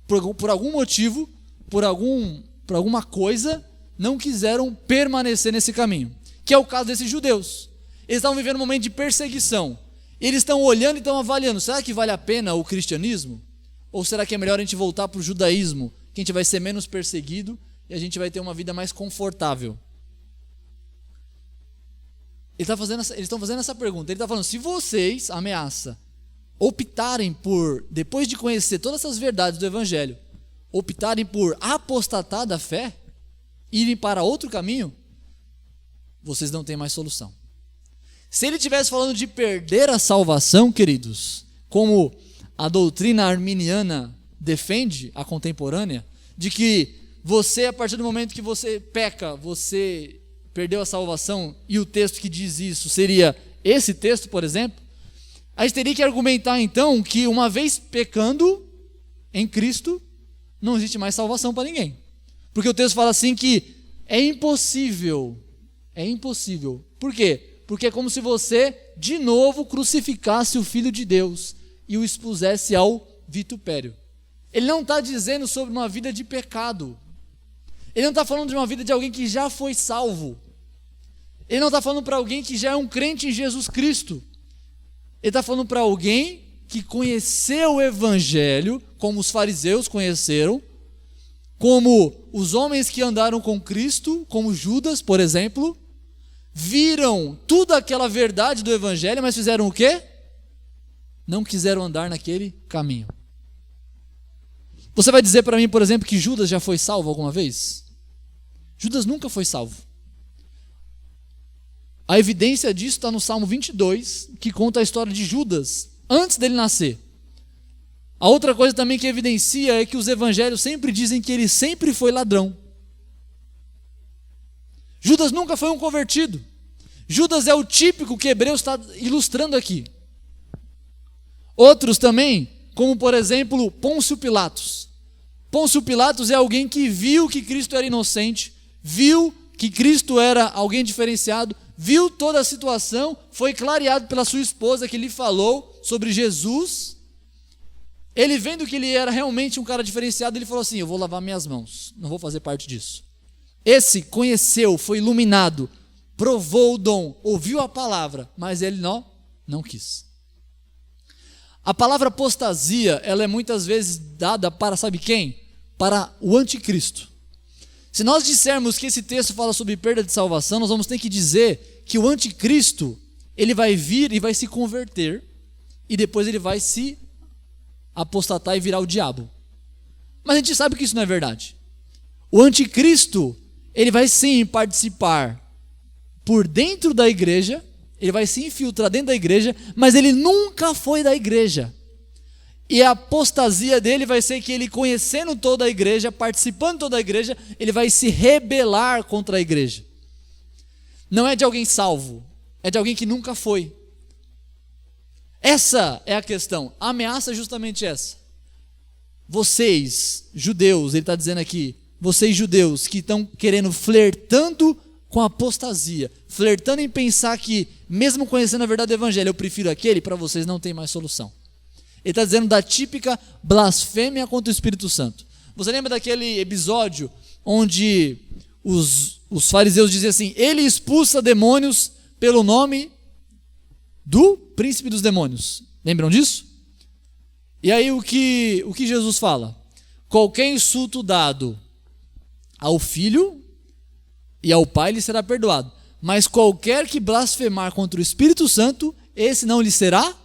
S1: por algum motivo, por alguma coisa, não quiseram permanecer nesse caminho, que é o caso desses judeus. Eles estavam vivendo um momento de perseguição, eles estão olhando e estão avaliando, será que vale a pena o cristianismo? Ou será que é melhor a gente voltar para o judaísmo, que a gente vai ser menos perseguido e a gente vai ter uma vida mais confortável? Eles estão fazendo essa pergunta. Ele está falando, se vocês, ameaça, optarem por, depois de conhecer todas essas verdades do Evangelho, optarem por apostatar da fé, irem para outro caminho, vocês não têm mais solução. Se ele estivesse falando de perder a salvação, queridos, como a doutrina arminiana defende, a contemporânea, de que você, a partir do momento que você peca, você perdeu a salvação, e o texto que diz isso seria esse texto, por exemplo, a gente teria que argumentar então que uma vez pecando em Cristo, não existe mais salvação para ninguém. Porque o texto fala assim que é impossível. Por quê? Porque é como se você de novo crucificasse o Filho de Deus e o expusesse ao vitupério. Ele não está dizendo sobre uma vida de pecado. Ele não está falando de uma vida de alguém que já foi salvo. Ele não está falando para alguém que já é um crente em Jesus Cristo. Ele está falando para alguém que conheceu o Evangelho, como os fariseus conheceram, como os homens que andaram com Cristo, como Judas, por exemplo, viram toda aquela verdade do Evangelho, mas fizeram o quê? Não quiseram andar naquele caminho. Você vai dizer para mim, por exemplo, que Judas já foi salvo alguma vez? Judas nunca foi salvo. A evidência disso está no Salmo 22, que conta a história de Judas, antes dele nascer. A outra coisa também que evidencia é que os evangelhos sempre dizem que ele sempre foi ladrão. Judas nunca foi um convertido. Judas é o típico que Hebreus está ilustrando aqui. Outros também, como por exemplo Pôncio Pilatos. Pôncio Pilatos é alguém que viu que Cristo era inocente, viu que Cristo era alguém diferenciado, viu toda a situação, foi clareado pela sua esposa que lhe falou sobre Jesus. Ele vendo que ele era realmente um cara diferenciado, ele falou assim, eu vou lavar minhas mãos, não vou fazer parte disso. Esse conheceu, foi iluminado, provou o dom, ouviu a palavra, mas ele não quis. A palavra apostasia, ela é muitas vezes dada para, sabe quem? Para o anticristo. Se nós dissermos que esse texto fala sobre perda de salvação, nós vamos ter que dizer que o anticristo, ele vai vir e vai se converter, e depois ele vai se apostatar e virar o diabo. Mas a gente sabe que isso não é verdade. O anticristo, ele vai sim participar por dentro da igreja, ele vai se infiltrar dentro da igreja, mas ele nunca foi da igreja. E a apostasia dele vai ser que ele, conhecendo toda a igreja, participando de toda a igreja, ele vai se rebelar contra a igreja. Não é de alguém salvo, é de alguém que nunca foi. Essa é a questão, a ameaça é justamente essa. vocês, judeus, ele está dizendo aqui, vocês judeus que estão querendo, flertando com a apostasia, flertando em pensar que, mesmo conhecendo a verdade do evangelho, eu prefiro aquele, para vocês não tem mais solução. Ele está dizendo da típica blasfêmia contra o Espírito Santo. Você lembra daquele episódio onde os fariseus diziam assim, ele expulsa demônios pelo nome do príncipe dos demônios. Lembram disso? E aí o que Jesus fala? Qualquer insulto dado ao filho e ao pai lhe será perdoado. Mas qualquer que blasfemar contra o Espírito Santo, esse não lhe será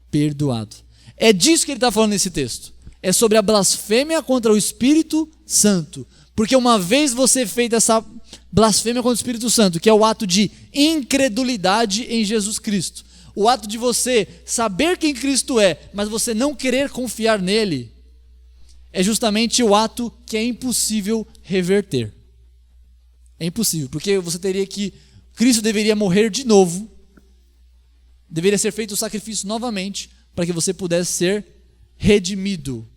S1: perdoado. É disso que ele está falando nesse texto. É sobre a blasfêmia contra o Espírito Santo. Porque uma vez você feita essa blasfêmia contra o Espírito Santo, que é o ato de incredulidade em Jesus Cristo, o ato de você saber quem Cristo é, mas você não querer confiar nele, é justamente o ato que é impossível reverter. É impossível, porque você teria que, Cristo deveria morrer de novo, deveria ser feito o sacrifício novamente, para que você pudesse ser redimido.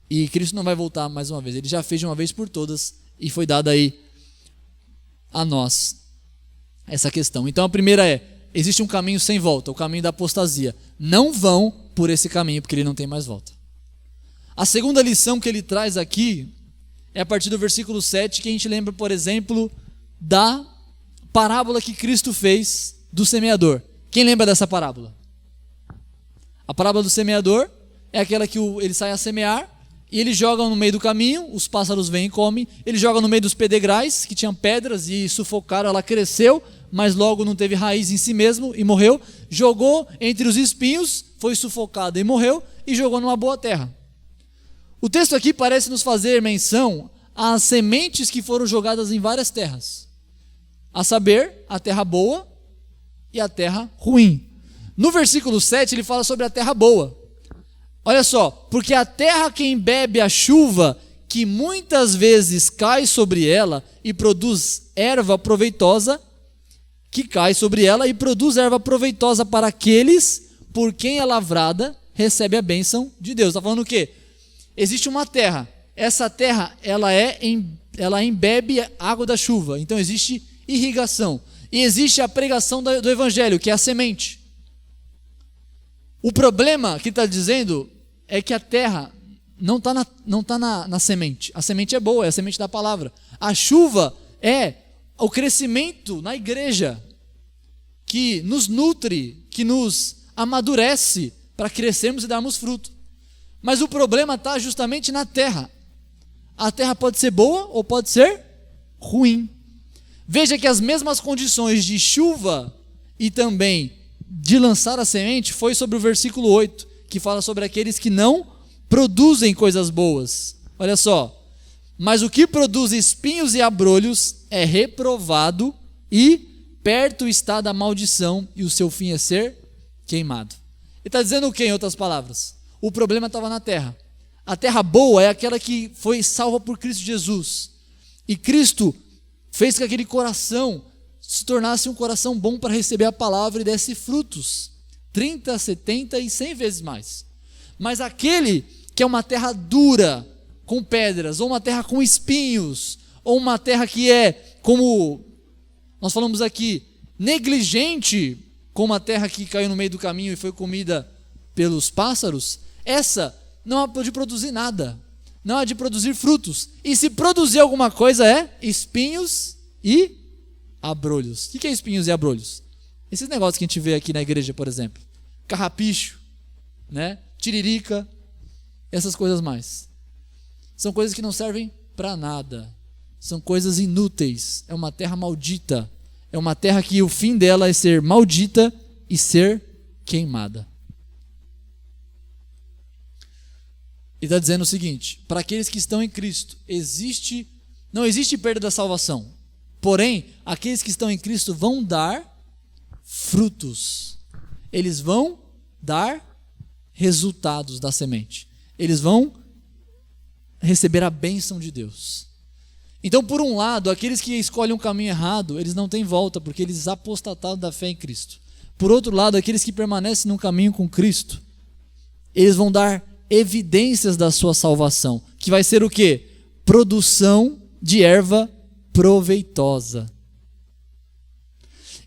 S1: E Cristo não vai voltar mais uma vez, ele já fez de uma vez por todas, e foi dado aí a nós essa questão. Então a primeira é, existe um caminho sem volta, o caminho da apostasia. Não vão por esse caminho, porque ele não tem mais volta. A segunda lição que ele traz aqui é a partir do versículo 7, que a gente lembra, por exemplo, da parábola que Cristo fez do semeador. Quem lembra dessa parábola? A parábola do semeador é aquela que ele sai a semear e ele joga no meio do caminho, os pássaros vêm e comem, ele joga no meio dos pedregais, que tinham pedras e sufocaram, ela cresceu, mas logo não teve raiz em si mesmo e morreu, jogou entre os espinhos, foi sufocada e morreu, e jogou numa boa terra. O texto aqui parece nos fazer menção às sementes que foram jogadas em várias terras, a saber, a terra boa e a terra ruim. No versículo 7 ele fala sobre a terra boa. Olha só, porque a terra que embebe a chuva, que muitas vezes cai sobre ela e produz erva proveitosa, que cai sobre ela e produz erva proveitosa para aqueles por quem é lavrada, recebe a bênção de Deus. Está falando o quê? Existe uma terra, essa terra ela embebe água da chuva, então existe irrigação, e existe a pregação do evangelho, que é a semente. O problema que está dizendo é que a terra não está na semente. A semente é boa, é a semente da palavra. A chuva é o crescimento na igreja, que nos nutre, que nos amadurece para crescermos e darmos fruto. Mas o problema está justamente na terra. A terra pode ser boa ou pode ser ruim. Veja que as mesmas condições de chuva e também de lançar a semente foi sobre o versículo 8, que fala sobre aqueles que não produzem coisas boas. Olha só, mas o que produz espinhos e abrolhos é reprovado e perto está da maldição e o seu fim é ser queimado. Ele está dizendo o que em outras palavras? O problema estava na terra. A terra boa é aquela que foi salva por Cristo Jesus. E Cristo fez com que aquele coração se tornasse um coração bom para receber a palavra e desse frutos. 30, 70 e 100 vezes mais. Mas aquele que é uma terra dura, com pedras, ou uma terra com espinhos, ou uma terra que é, como nós falamos aqui, negligente, como a terra que caiu no meio do caminho e foi comida pelos pássaros, essa não há de produzir nada, não há de produzir frutos. E se produzir alguma coisa é espinhos e abrolhos. O que é espinhos e abrolhos? Esses negócios que a gente vê aqui na igreja, por exemplo. Carrapicho, né? Tiririca, essas coisas mais. São coisas que não servem para nada. São coisas inúteis. É uma terra maldita. É uma terra que o fim dela é ser maldita e ser queimada. Ele está dizendo o seguinte: para aqueles que estão em Cristo, não existe perda da salvação. Porém, aqueles que estão em Cristo vão dar frutos. Eles vão dar resultados da semente. Eles vão receber a bênção de Deus. Então, por um lado, aqueles que escolhem um caminho errado, eles não têm volta, porque eles apostataram da fé em Cristo. Por outro lado, aqueles que permanecem no caminho com Cristo, eles vão dar evidências da sua salvação, que vai ser o quê? Produção de erva proveitosa.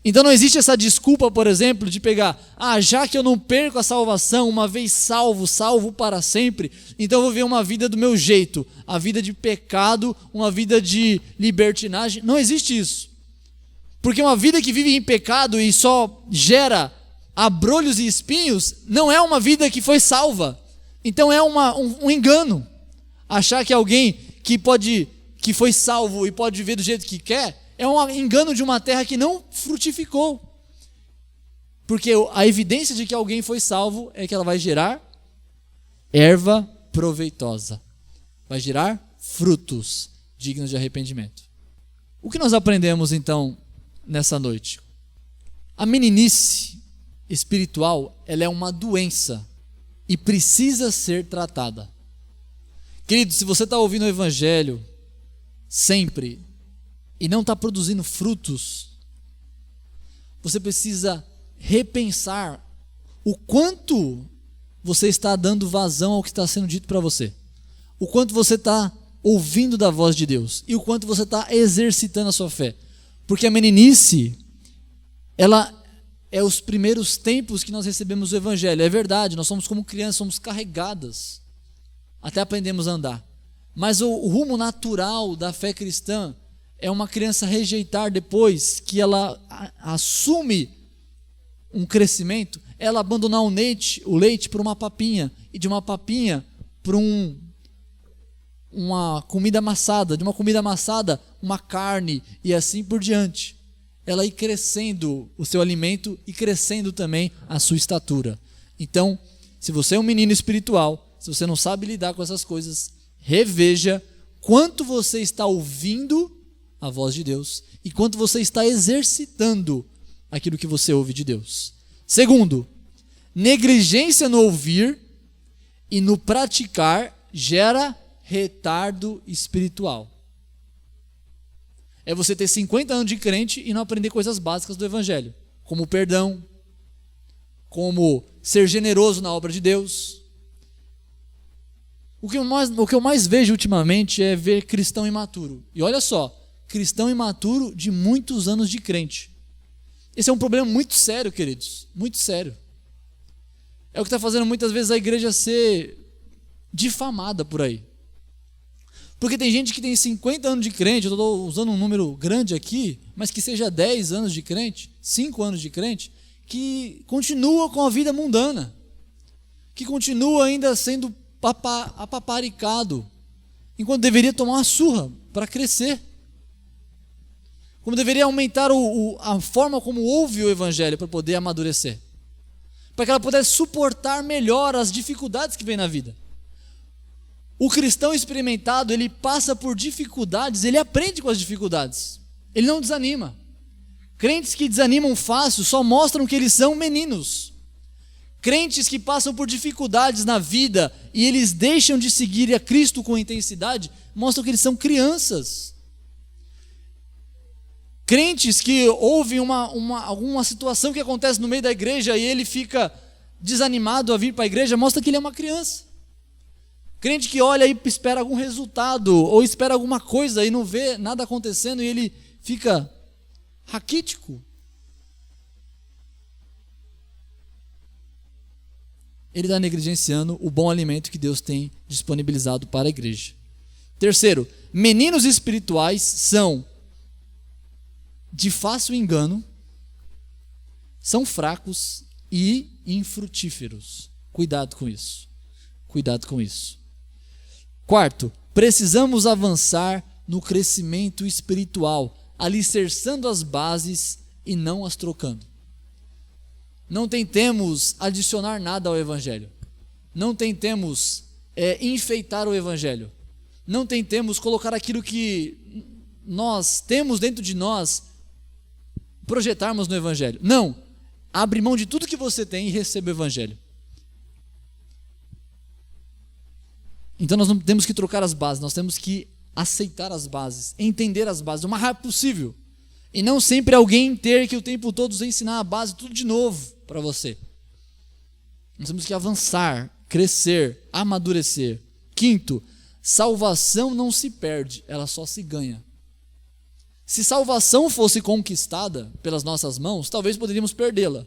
S1: Então não existe essa desculpa, por exemplo, de pegar, já que eu não perco a salvação, uma vez salvo para sempre, então eu vou viver uma vida do meu jeito, a vida de pecado, uma vida de libertinagem. Não existe isso. Porque uma vida que vive em pecado e só gera abrolhos e espinhos, não é uma vida que foi salva. Então é um engano. Achar que alguém que foi salvo e pode viver do jeito que quer, é um engano de uma terra que não frutificou. Porque a evidência de que alguém foi salvo é que ela vai gerar erva proveitosa. Vai gerar frutos dignos de arrependimento. O que nós aprendemos então nessa noite? A meninice espiritual, ela é uma doença e precisa ser tratada. Querido, se você está ouvindo o evangelho sempre e não está produzindo frutos, você precisa repensar o quanto você está dando vazão ao que está sendo dito para você, o quanto você está ouvindo da voz de Deus e o quanto você está exercitando a sua fé. Porque a meninice, ela é os primeiros tempos que nós recebemos o evangelho. É verdade, nós somos como crianças, somos carregadas até aprendemos a andar. Mas o rumo natural da fé cristã é uma criança rejeitar, depois que ela assume um crescimento, ela abandonar o leite por uma papinha, e de uma papinha para uma comida amassada, de uma comida amassada, uma carne, e assim por diante. Ela ir crescendo o seu alimento e crescendo também a sua estatura. Então, se você é um menino espiritual, se você não sabe lidar com essas coisas, reveja quanto você está ouvindo a voz de Deus e quanto você está exercitando aquilo que você ouve de Deus. Segundo, negligência no ouvir e no praticar gera retardo espiritual. É você ter 50 anos de crente e não aprender coisas básicas do evangelho, como perdão, como ser generoso na obra de Deus. O que eu mais vejo ultimamente é ver cristão imaturo. E olha só, cristão imaturo de muitos anos de crente. Esse é um problema muito sério, queridos, muito sério. É o que está fazendo muitas vezes a igreja ser difamada por aí. Porque tem gente que tem 50 anos de crente, eu estou usando um número grande aqui, mas que seja 10 anos de crente, 5 anos de crente, que continua com a vida mundana, que continua ainda sendo apaparicado, enquanto deveria tomar uma surra para crescer. Como deveria aumentar a forma como ouve o evangelho para poder amadurecer, para que ela pudesse suportar melhor as dificuldades que vem na vida. O cristão experimentado, ele passa por dificuldades, ele aprende com as dificuldades, ele não desanima. Crentes que desanimam fácil só mostram que eles são meninos. Crentes que passam por dificuldades na vida e eles deixam de seguir a Cristo com intensidade, mostram que eles são crianças. Crentes que ouvem alguma situação que acontece no meio da igreja e ele fica desanimado a vir para a igreja, mostra que ele é uma criança. Crente que olha e espera algum resultado, ou espera alguma coisa e não vê nada acontecendo e ele fica raquítico. Ele está negligenciando o bom alimento que Deus tem disponibilizado para a igreja. Terceiro, meninos espirituais são de fácil engano, são fracos e infrutíferos. Cuidado com isso. Cuidado com isso. Quarto, precisamos avançar no crescimento espiritual, alicerçando as bases e não as trocando. Não tentemos adicionar nada ao evangelho. Não tentemos enfeitar o evangelho. Não tentemos colocar aquilo que nós temos dentro de nós, projetarmos no evangelho. Não, abre mão de tudo que você tem e receba o evangelho. Então nós não temos que trocar as bases, nós temos que aceitar as bases, entender as bases o mais rápido possível. E não sempre alguém ter que o tempo todo ensinar a base tudo de novo para você. Nós temos que avançar crescer, amadurecer. Quinto, salvação não se perde, ela só se ganha. Se salvação fosse conquistada pelas nossas mãos, talvez poderíamos perdê-la.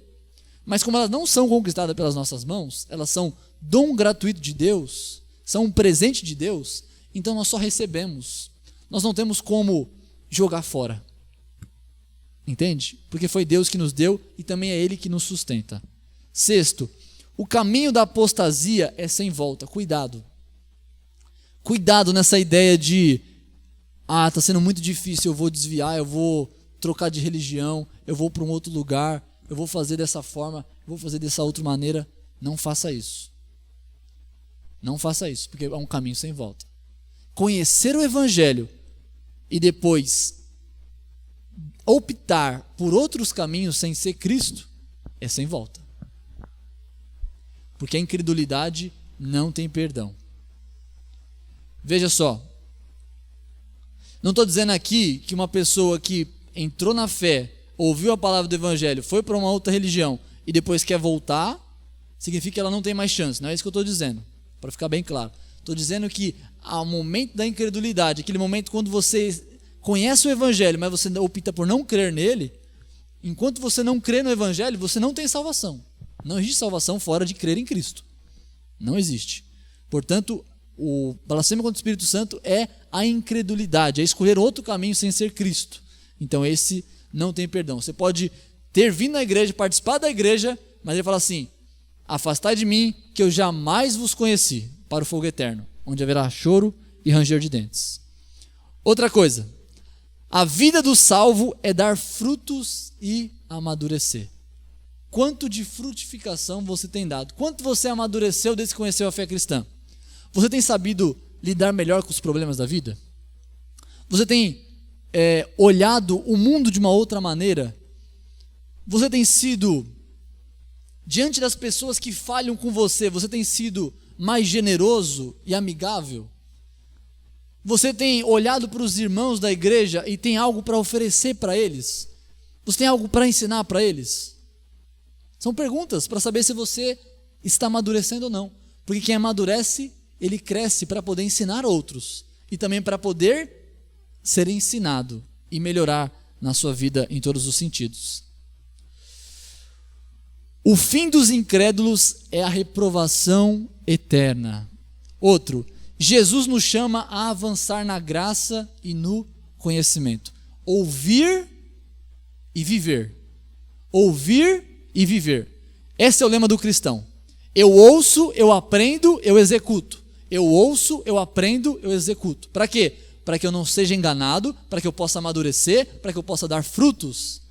S1: Mas como elas não são conquistadas pelas nossas mãos, elas são dom gratuito de Deus, são um presente de Deus, então nós só recebemos. Nós não temos como jogar fora. Entende? Porque foi Deus que nos deu e também é Ele que nos sustenta. Sexto, o caminho da apostasia é sem volta. Cuidado. Cuidado nessa ideia de está sendo muito difícil, eu vou desviar, eu vou trocar de religião, eu vou para um outro lugar, eu vou fazer dessa forma, eu vou fazer dessa outra maneira. Não faça isso. Não faça isso, porque é um caminho sem volta. Conhecer o Evangelho e depois optar por outros caminhos sem ser Cristo é sem volta. Porque a incredulidade não tem perdão. Veja só, não estou dizendo aqui que uma pessoa que entrou na fé, ouviu a palavra do Evangelho, foi para uma outra religião e depois quer voltar, significa que ela não tem mais chance. Não é isso que eu estou dizendo, para ficar bem claro. Estou dizendo que ao momento da incredulidade, aquele momento quando você conhece o Evangelho, mas você opta por não crer nele, enquanto você não crê no Evangelho, você não tem salvação. Não existe salvação fora de crer em Cristo. Não existe. Portanto, o blasfêmia contra o Espírito Santo é a incredulidade, é escolher outro caminho sem ser Cristo. Então esse não tem perdão. Você pode ter vindo à igreja, participar da igreja, mas ele fala assim: afastai de mim, que eu jamais vos conheci, para o fogo eterno, onde haverá choro e ranger de dentes. Outra coisa, a vida do salvo é dar frutos e amadurecer. Quanto de frutificação você tem dado? Quanto você amadureceu desde que conheceu a fé cristã? Você tem sabido lidar melhor com os problemas da vida? Você tem olhado o mundo de uma outra maneira? Você tem sido, diante das pessoas que falham com você, você tem sido mais generoso e amigável? Você tem olhado para os irmãos da igreja e tem algo para oferecer para eles? Você tem algo para ensinar para eles? São perguntas para saber se você está amadurecendo ou não. Porque quem amadurece, ele cresce para poder ensinar outros e também para poder ser ensinado e melhorar na sua vida em todos os sentidos. O fim dos incrédulos é a reprovação eterna. Outro, Jesus nos chama a avançar na graça e no conhecimento. Ouvir e viver. Ouvir e viver. Esse é o lema do cristão. Eu ouço, eu aprendo, eu executo. Eu ouço, eu aprendo, eu executo. Para quê? Para que eu não seja enganado, para que eu possa amadurecer, para que eu possa dar frutos.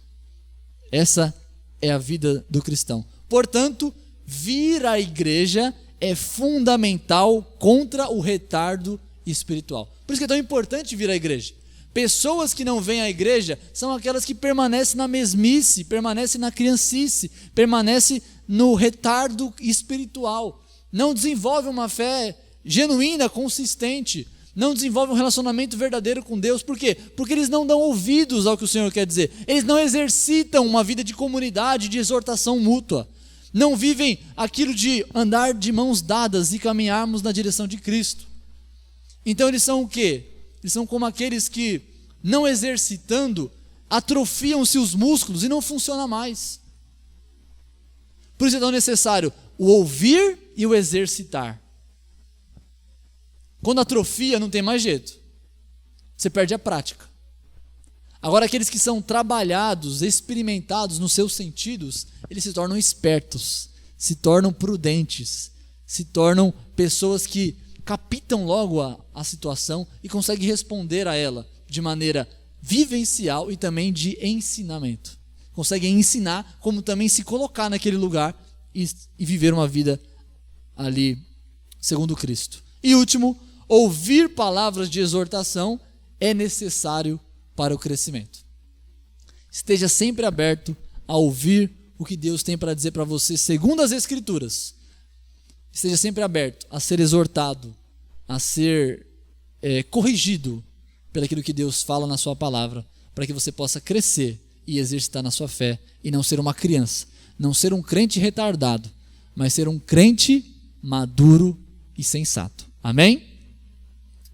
S1: Essa é a vida do cristão. Portanto, vir à igreja é fundamental contra o retardo espiritual. Por isso que é tão importante vir à igreja. Pessoas que não vêm à igreja são aquelas que permanecem na mesmice, permanecem na criancice, permanecem no retardo espiritual. Não desenvolvem uma fé genuína, consistente, não desenvolvem um relacionamento verdadeiro com Deus. Por quê? Porque eles não dão ouvidos ao que o Senhor quer dizer. Eles não exercitam uma vida de comunidade, de exortação mútua. Não vivem aquilo de andar de mãos dadas e caminharmos na direção de Cristo. Então eles são o quê? Eles são como aqueles que, não exercitando, atrofiam-se os músculos e não funciona mais. Por isso é tão necessário o ouvir e o exercitar. Quando atrofia, não tem mais jeito. Você perde a prática. Agora, aqueles que são trabalhados, experimentados nos seus sentidos, eles se tornam espertos, se tornam prudentes, se tornam pessoas que captam logo a situação e conseguem responder a ela de maneira vivencial e também de ensinamento. Conseguem ensinar como também se colocar naquele lugar e viver uma vida ali segundo Cristo. E último, ouvir palavras de exortação é necessário para o crescimento. Esteja sempre aberto a ouvir o que Deus tem para dizer para você segundo as Escrituras. Esteja sempre aberto a ser exortado, a ser corrigido pelaquilo que Deus fala na sua palavra, para que você possa crescer e exercitar na sua fé e não ser uma criança, não ser um crente retardado, mas ser um crente maduro e sensato. Amém?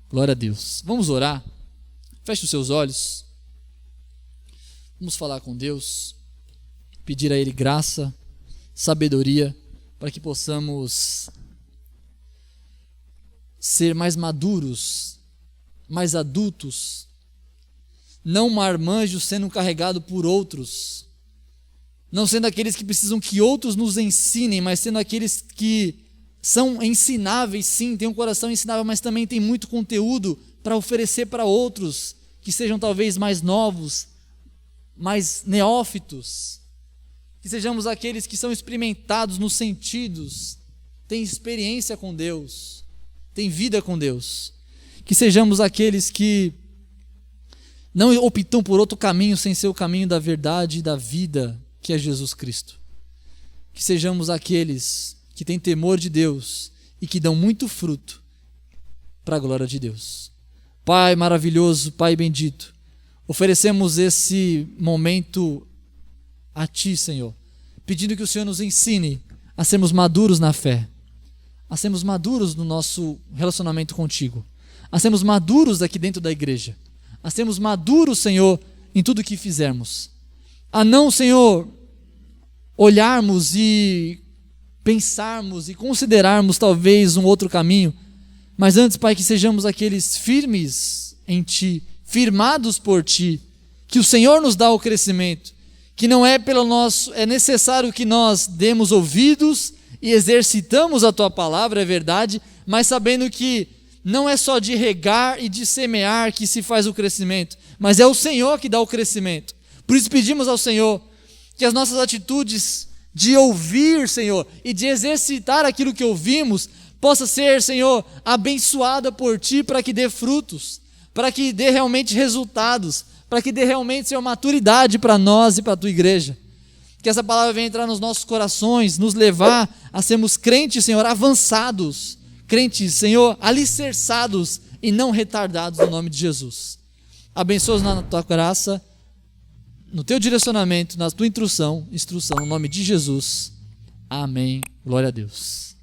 S1: Glória a Deus. Vamos orar. Feche os seus olhos. Vamos falar com Deus. Pedir a Ele graça, sabedoria, para que possamos ser mais maduros, mais adultos, não marmanjos sendo carregados por outros, não sendo aqueles que precisam que outros nos ensinem, mas sendo aqueles que são ensináveis, sim, têm um coração ensinável, mas também tem muito conteúdo para oferecer para outros, que sejam talvez mais novos, mais neófitos, que sejamos aqueles que são experimentados nos sentidos, têm experiência com Deus, têm vida com Deus, que sejamos aqueles que não optam por outro caminho sem ser o caminho da verdade e da vida, que é Jesus Cristo. Que sejamos aqueles que têm temor de Deus e que dão muito fruto para a glória de Deus. Pai maravilhoso, Pai bendito, oferecemos esse momento a Ti, Senhor, pedindo que o Senhor nos ensine a sermos maduros na fé, a sermos maduros no nosso relacionamento contigo, a sermos maduros aqui dentro da igreja, a sermos maduros, Senhor, em tudo que fizermos, a não, Senhor, olharmos e pensarmos e considerarmos talvez um outro caminho, mas antes, Pai, que sejamos aqueles firmes em Ti, firmados por Ti, que o Senhor nos dá o crescimento, que não é pelo nosso, é necessário que nós demos ouvidos e exercitamos a Tua palavra, é verdade, mas sabendo que não é só de regar e de semear que se faz o crescimento, mas é o Senhor que dá o crescimento. Por isso pedimos ao Senhor que as nossas atitudes de ouvir, Senhor, e de exercitar aquilo que ouvimos, possa ser, Senhor, abençoada por Ti para que dê frutos, para que dê realmente resultados, para que dê realmente, Senhor, maturidade para nós e para a Tua igreja. Que essa palavra venha entrar nos nossos corações, nos levar a sermos crentes, Senhor, avançados, crentes, Senhor, alicerçados e não retardados no nome de Jesus. Abençoa-nos na Tua graça, no Teu direcionamento, na Tua instrução, no nome de Jesus. Amém. Glória a Deus.